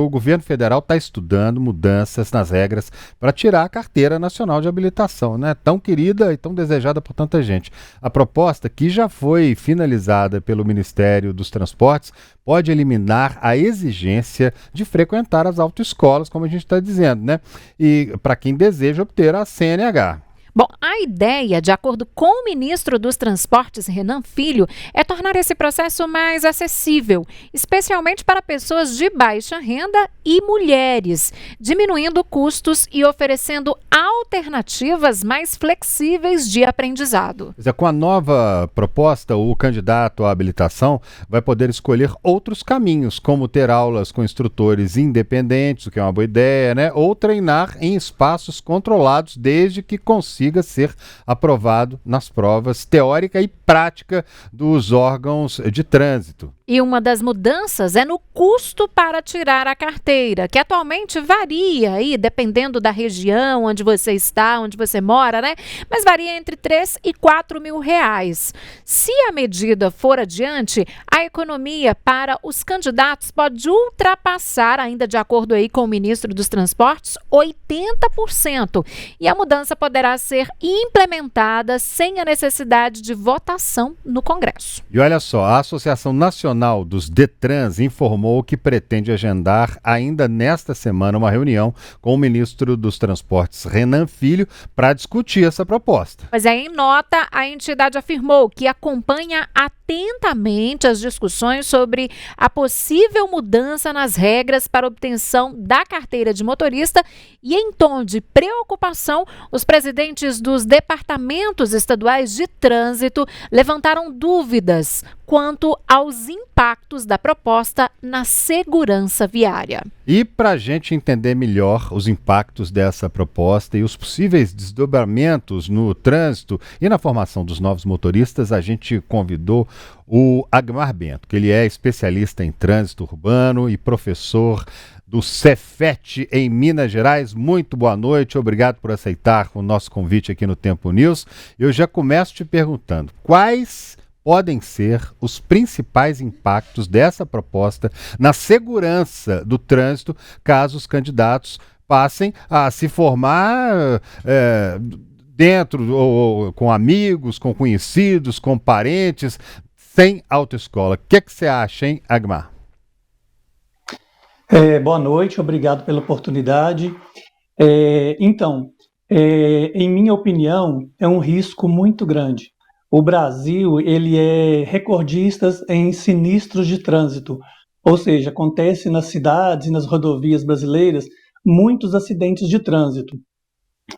o governo federal está estudando mudanças nas regras para tirar a carteira nacional de habilitação, né? Tão querida e tão desejada por tanta gente. A proposta, que já foi finalizada pelo Ministério dos Transportes, pode eliminar a exigência de frequentar as autoescolas, como a gente está dizendo, né? E para quem deseja obter a CNH. Bom, a ideia, de acordo com o ministro dos Transportes, Renan Filho, é tornar esse processo mais acessível, especialmente para pessoas de baixa renda e mulheres, diminuindo custos e oferecendo alternativas mais flexíveis de aprendizado. Com a nova proposta, o candidato à habilitação vai poder escolher outros caminhos, como ter aulas com instrutores independentes, o que é uma boa ideia, né? Ou treinar em espaços controlados, desde que consiga ser aprovado nas provas teórica e prática dos órgãos de trânsito. E uma das mudanças é no custo para tirar a carteira, que atualmente varia aí, dependendo da região onde você está, onde você mora, né? Mas varia entre 3 e 4 mil reais. Se a medida for adiante, a economia para os candidatos pode ultrapassar, ainda de acordo aí com o ministro dos Transportes, 80%. E a mudança poderá ser implementada sem a necessidade de votação no Congresso. E olha só, a Associação Nacional dos Detrans informou que pretende agendar ainda nesta semana uma reunião com o ministro dos Transportes, Renan Filho, para discutir essa proposta. Mas aí, em nota, a entidade afirmou que acompanha atentamente as discussões sobre a possível mudança nas regras para obtenção da carteira de motorista e, em tom de preocupação, os presidentes dos departamentos estaduais de trânsito levantaram dúvidas quanto aos impactos da proposta na segurança viária. E para a gente entender melhor os impactos dessa proposta e os possíveis desdobramentos no trânsito e na formação dos novos motoristas, a gente convidou o Agmar Bento, que ele é especialista em trânsito urbano e professor do Cefet em Minas Gerais. Muito boa noite, obrigado por aceitar o nosso convite aqui no Tempo News. Eu já começo te perguntando, quais podem ser os principais impactos dessa proposta na segurança do trânsito, caso os candidatos passem a se formar dentro, ou com amigos, com conhecidos, com parentes, sem autoescola. O que você acha, hein, Agmar? Boa noite, obrigado pela oportunidade. Em minha opinião, é um risco muito grande. O Brasil, ele é recordista em sinistros de trânsito, ou seja, acontece nas cidades e nas rodovias brasileiras muitos acidentes de trânsito.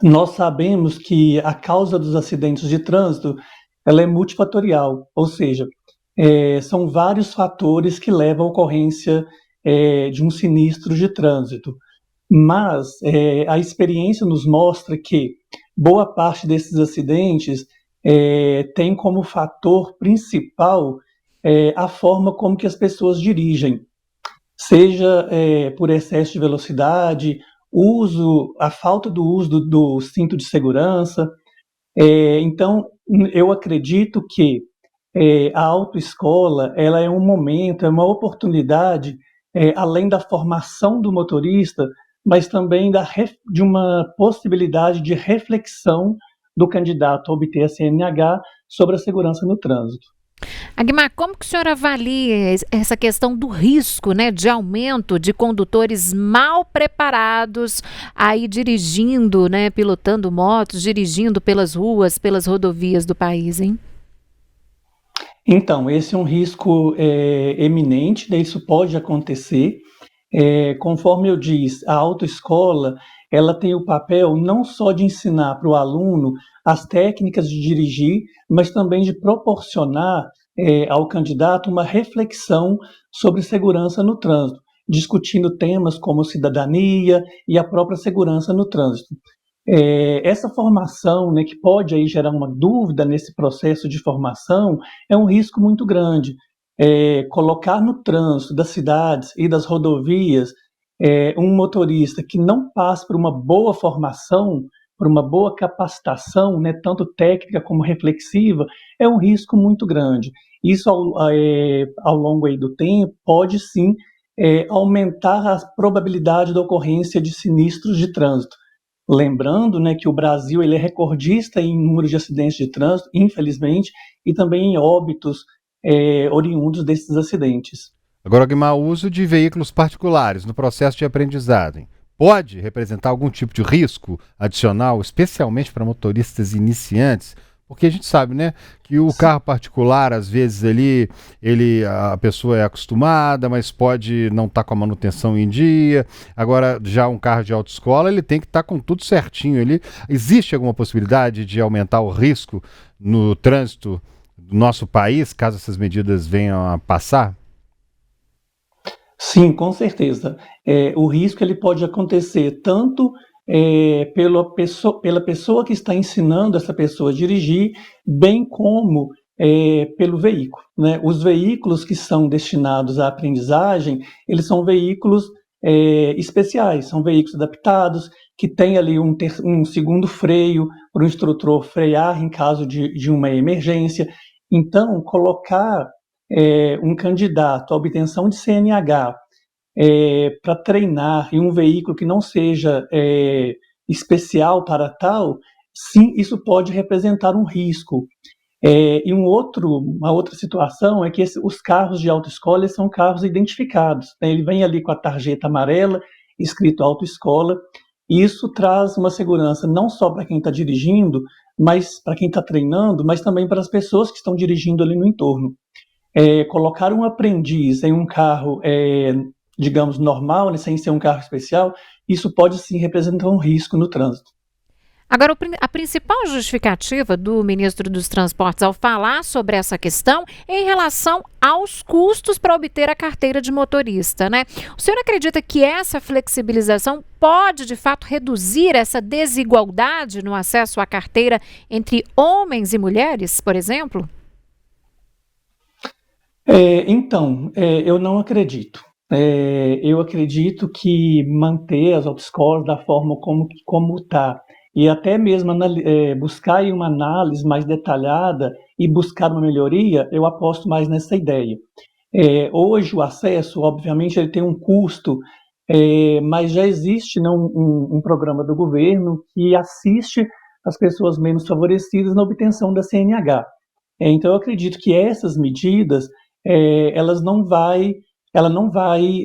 Nós sabemos que a causa dos acidentes de trânsito ela é multifatorial, ou seja, são vários fatores que levam à ocorrência de um sinistro de trânsito. Mas a experiência nos mostra que boa parte desses acidentes tem como fator principal a forma como que as pessoas dirigem, seja por excesso de velocidade, a falta do uso do cinto de segurança. Então, eu acredito que a autoescola ela é um momento, é uma oportunidade, além da formação do motorista, mas também de uma possibilidade de reflexão do candidato a obter a CNH sobre a segurança no trânsito. Agmar, como que o senhor avalia essa questão do risco, né, de aumento de condutores mal preparados aí dirigindo, né, pilotando motos, dirigindo pelas ruas, pelas rodovias do país, hein? Então, esse é um risco eminente, né? Isso pode acontecer. Conforme eu disse, a autoescola ela tem o papel não só de ensinar para o aluno as técnicas de dirigir, mas também de proporcionar ao candidato uma reflexão sobre segurança no trânsito, discutindo temas como cidadania e a própria segurança no trânsito. Essa formação, né, que pode aí gerar uma dúvida nesse processo de formação, é um risco muito grande. Colocar no trânsito das cidades e das rodovias um motorista que não passa por uma boa formação, por uma boa capacitação, né, tanto técnica como reflexiva, é um risco muito grande. Isso, ao longo aí do tempo, pode sim aumentar a probabilidade da ocorrência de sinistros de trânsito. Lembrando, né, que o Brasil ele é recordista em número de acidentes de trânsito, infelizmente, e também em óbitos oriundos desses acidentes. Agora, Guimar, o uso de veículos particulares no processo de aprendizagem pode representar algum tipo de risco adicional, especialmente para motoristas iniciantes? Porque a gente sabe, né, que o carro particular, às vezes, a pessoa é acostumada, mas pode não estar com a manutenção em dia. Agora, já um carro de autoescola, ele tem que estar com tudo certinho. Existe alguma possibilidade de aumentar o risco no trânsito do nosso país, caso essas medidas venham a passar? Sim, com certeza. O risco ele pode acontecer tanto pela pessoa que está ensinando essa pessoa a dirigir, bem como pelo veículo, né? Os veículos que são destinados à aprendizagem, eles são veículos especiais, são veículos adaptados, que têm ali um segundo freio para o instrutor frear em caso de uma emergência. Então, colocar um candidato à obtenção de CNH para treinar em um veículo que não seja especial para tal, sim, isso pode representar um risco. E uma outra situação é que os carros de autoescola são carros identificados, né? Ele vem ali com a tarjeta amarela, escrito autoescola, e isso traz uma segurança não só para quem está dirigindo, mas para quem está treinando, mas também para as pessoas que estão dirigindo ali no entorno. Colocar um aprendiz em um carro, digamos, normal, né, sem ser um carro especial, isso pode sim representar um risco no trânsito. Agora, a principal justificativa do ministro dos Transportes ao falar sobre essa questão é em relação aos custos para obter a carteira de motorista, né? O senhor acredita que essa flexibilização pode, de fato, reduzir essa desigualdade no acesso à carteira entre homens e mulheres, por exemplo? Eu não acredito. Eu acredito que manter as autoescolas da forma como está, e até mesmo buscar aí uma análise mais detalhada e buscar uma melhoria, eu aposto mais nessa ideia. Hoje o acesso, obviamente, ele tem um custo, mas já existe, né, um programa do governo que assiste as pessoas menos favorecidas na obtenção da CNH. Então eu acredito que essas medidas, ela não vai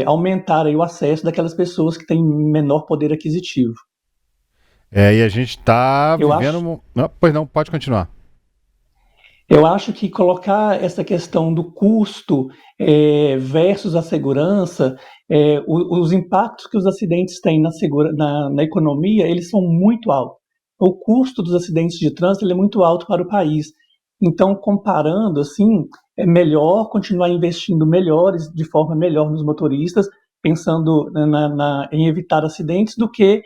aumentar aí o acesso daquelas pessoas que têm menor poder aquisitivo. E a gente está Eu acho, vivendo. Não, pois não, pode continuar. eu acho que colocar essa questão do custo versus a segurança, os impactos que os acidentes têm na economia, eles são muito altos. O custo dos acidentes de trânsito ele é muito alto para o país. Então, comparando, assim, é melhor continuar investindo de forma melhor nos motoristas, pensando em evitar acidentes, do que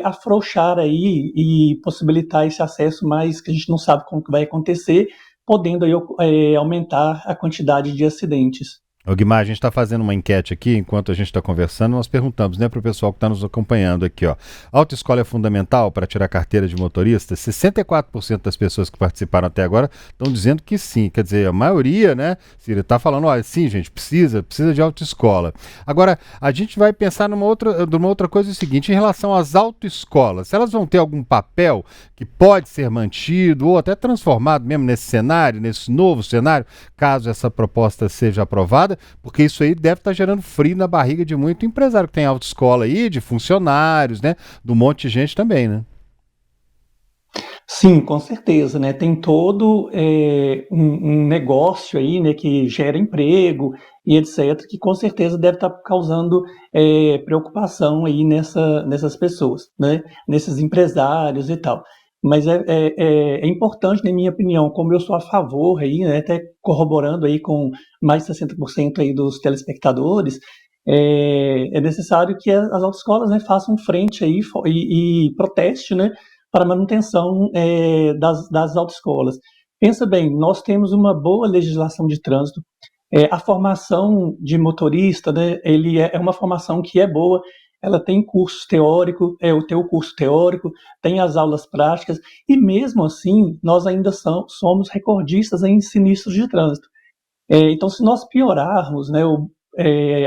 afrouxar aí e possibilitar esse acesso mais que a gente não sabe como que vai acontecer, podendo aí, aumentar a quantidade de acidentes. Ô Guimar, a gente está fazendo uma enquete aqui, enquanto a gente está conversando, nós perguntamos, né, para o pessoal que está nos acompanhando aqui, ó. Autoescola é fundamental para tirar carteira de motorista? 64% das pessoas que participaram até agora estão dizendo que sim. Quer dizer, a maioria, né, se ele está falando, olha, sim, gente, precisa de autoescola. Agora, a gente vai pensar numa outra coisa, é o seguinte, em relação às autoescolas, se elas vão ter algum papel que pode ser mantido ou até transformado mesmo nesse cenário, nesse novo cenário, caso essa proposta seja aprovada, porque isso aí deve estar gerando frio na barriga de muito empresário que tem autoescola aí, de funcionários, né? Do monte de gente também, né? Sim, com certeza, né? Tem todo um negócio aí, né, que gera emprego e etc., que com certeza deve estar causando preocupação aí nessas pessoas, né? Nesses empresários e tal. Mas é importante, na minha opinião, como eu sou a favor aí, né, até corroborando aí com mais de 60% aí dos telespectadores, é necessário que as autoescolas, né, façam frente aí e proteste, né, para a manutenção das autoescolas. Pensa bem, nós temos uma boa legislação de trânsito, a formação de motorista, né, ele é uma formação que é boa, ela tem curso teórico, tem o curso teórico, tem as aulas práticas, e mesmo assim, nós ainda somos recordistas em sinistros de trânsito. Então, se nós piorarmos, né,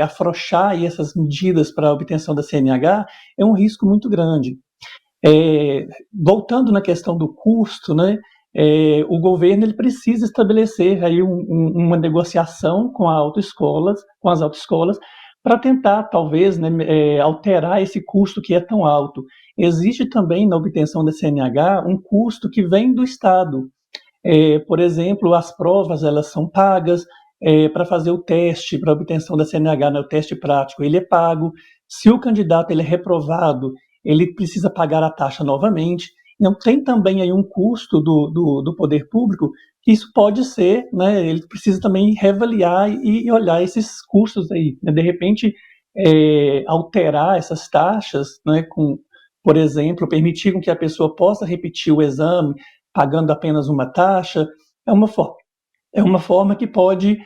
afrouxar aí essas medidas para a obtenção da CNH, é um risco muito grande. Voltando na questão do custo, né, o governo ele precisa estabelecer aí uma negociação com as autoescolas, para tentar, talvez, né, alterar esse custo que é tão alto. Existe também, na obtenção da CNH, um custo que vem do Estado. Por exemplo, as provas elas são pagas, para fazer o teste, para obtenção da CNH, né, o teste prático, ele é pago. Se o candidato ele é reprovado, ele precisa pagar a taxa novamente. Então, tem também aí um custo do poder público, que isso pode ser, né, ele precisa também reavaliar e olhar esses custos aí, né, de repente, alterar essas taxas, né, por exemplo, permitir com que a pessoa possa repetir o exame, pagando apenas uma taxa, é uma forma que pode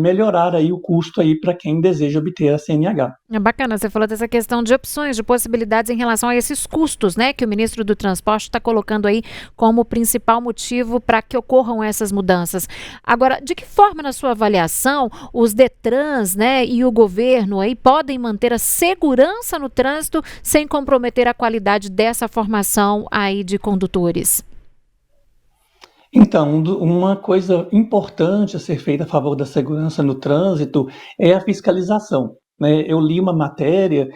melhorar aí o custo aí para quem deseja obter a CNH. É bacana, você falou dessa questão de opções, de possibilidades em relação a esses custos, né, que o ministro do Transporte está colocando aí como principal motivo para que ocorram essas mudanças. Agora, de que forma, na sua avaliação, os Detrans, né, e o governo aí podem manter a segurança no trânsito sem comprometer a qualidade dessa formação aí de condutores? Então, uma coisa importante a ser feita a favor da segurança no trânsito é a fiscalização, né? Eu li uma matéria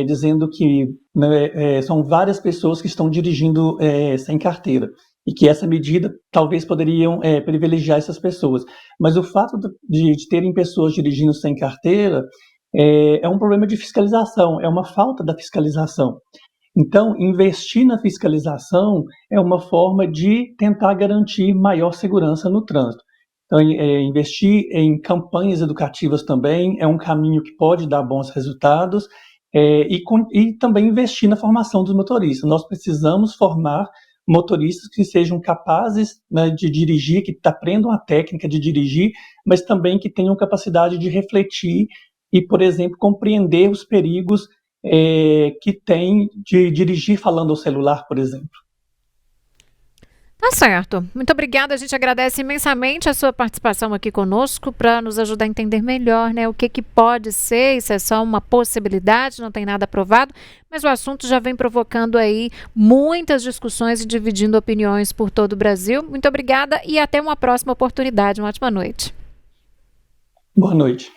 dizendo que, né, são várias pessoas que estão dirigindo sem carteira e que essa medida talvez poderiam privilegiar essas pessoas. Mas o fato de terem pessoas dirigindo sem carteira é um problema de fiscalização, é uma falta da fiscalização. Então, investir na fiscalização é uma forma de tentar garantir maior segurança no trânsito. Então, investir em campanhas educativas também é um caminho que pode dar bons resultados, e também investir na formação dos motoristas. Nós precisamos formar motoristas que sejam capazes, né, de dirigir, que aprendam a técnica de dirigir, mas também que tenham capacidade de refletir e, por exemplo, compreender os perigos que tem de dirigir falando ao celular, por exemplo. Tá certo. Muito obrigada. A gente agradece imensamente a sua participação aqui conosco para nos ajudar a entender melhor, né, o que pode ser. Isso é só uma possibilidade, não tem nada aprovado, mas o assunto já vem provocando aí muitas discussões e dividindo opiniões por todo o Brasil. Muito obrigada e até uma próxima oportunidade. Uma ótima noite. Boa noite.